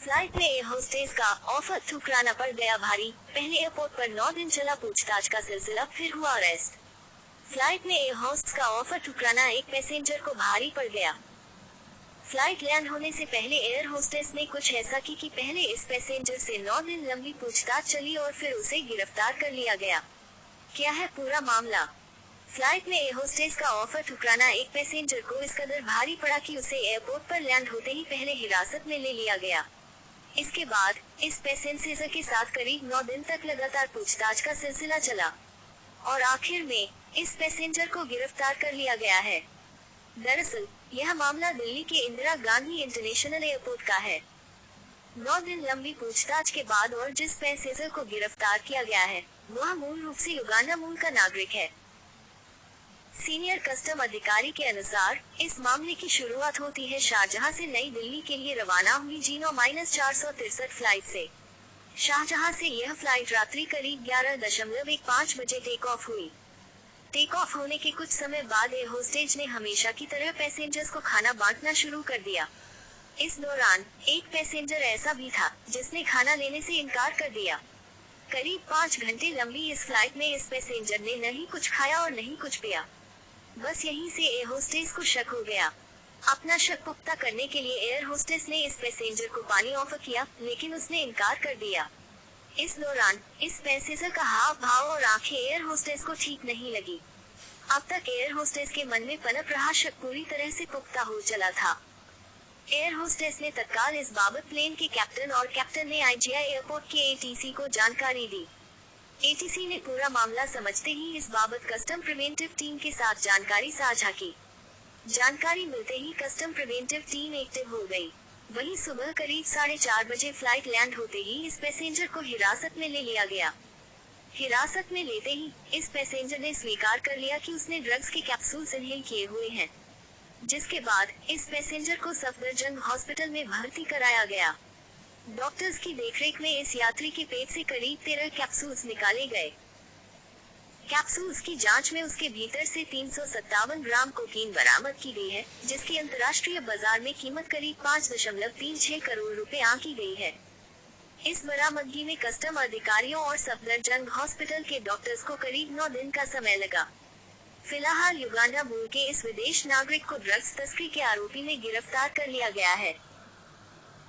Flight में air hostess का offer ठुकराना पड़ गया भारी। पहले एयरपोर्ट पर 9 दिन चला पूछताछ का सिलसिला, फिर हुआ अरेस्ट। फ्लाइट में एयर होस्ट का ऑफर ठुकराना एक पैसेंजर को भारी पड़ गया। फ्लाइट लैंड होने से पहले एयर होस्टेस ने कुछ ऐसा की कि पहले इस पैसेंजर से 9 दिन लंबी पूछताछ चली और फिर उसे गिरफ्तार कर लिया गया। क्या है पूरा मामला? फ्लाइट में एयर होस्टेस का ऑफर ठुकराना एक पैसेंजर को इस कदर भारी पड़ा कि उसे एयरपोर्ट पर लैंड होते ही पहले हिरासत में ले लिया गया। इसके बाद इस पैसेंजर के साथ करीब 9 दिन तक लगातार पूछताछ का सिलसिला चला और आखिर में इस पैसेंजर को गिरफ्तार कर लिया गया है। दरअसल यह मामला दिल्ली के इंदिरा गांधी इंटरनेशनल एयरपोर्ट का है। 9 दिन लंबी पूछताछ के बाद और जिस पैसेंजर को गिरफ्तार किया गया है वह मूल रूप से युगांडा मूल का नागरिक है। सीनियर कस्टम अधिकारी के अनुसार इस मामले की शुरुआत होती है शारजाह से नई दिल्ली के लिए रवाना हुई जीनो-463 फ्लाइट से। शारजाह से यह फ्लाइट रात्रि करीब 11:15 बजे टेक ऑफ हुई। टेक ऑफ होने के कुछ समय बाद एयर होस्टेज ने हमेशा की तरह पैसेंजर्स को खाना बांटना शुरू कर दिया। इस दौरान एक पैसेंजर ऐसा भी था जिसने खाना लेने से इनकार कर दिया। करीब 5 घंटे लंबी इस फ्लाइट में इस पैसेंजर ने नहीं कुछ खाया और नहीं कुछ पिया। बस यहीं से एयर होस्टेस को शक हो गया। अपना शक पुख्ता करने के लिए एयर होस्टेस ने इस पैसेंजर को पानी ऑफर किया, लेकिन उसने इनकार कर दिया। इस दौरान इस पैसेंजर का हाव भाव और आंखें एयर होस्टेस को ठीक नहीं लगी। अब तक एयर होस्टेस के मन में पनप रहा शक पूरी तरह से पुख्ता हो चला था। एयर होस्टेस ने तत्काल इस बाबत प्लेन के कैप्टन और कैप्टन ने आईजीआई एयरपोर्ट के एटीसी को जानकारी दी। एटीसी ने पूरा मामला समझते ही इस बाबत कस्टम प्रिवेंटिव टीम के साथ जानकारी साझा की। जानकारी मिलते ही कस्टम प्रिवेंटिव टीम एक्टिव हो गई। वहीं सुबह करीब 4:30 बजे फ्लाइट लैंड होते ही इस पैसेंजर को हिरासत में ले लिया गया। हिरासत में लेते ही इस पैसेंजर ने स्वीकार कर लिया कि उसने ड्रग्स के कैप्सूल्स इनहेल किए हुए हैं, जिसके बाद इस पैसेंजर को सफदरजंग हॉस्पिटल में भर्ती कराया गया। डॉक्टर्स की देखरेख में इस यात्री के पेट से करीब 13 कैप्सूल्स निकाले गए। कैप्सूल्स की जांच में उसके भीतर से 357 ग्राम कोकीन बरामद की गई है, जिसकी अंतर्राष्ट्रीय बाजार में कीमत करीब 5.36 करोड़ रुपए आंकी गई है। इस बरामदगी में कस्टम अधिकारियों और सफदरजंग हॉस्पिटल के डॉक्टर्स को करीब 9 दिन का समय लगा। फिलहाल युगांडा मूल के इस विदेश नागरिक को ड्रग्स तस्करी के आरोपी में गिरफ्तार कर लिया गया है।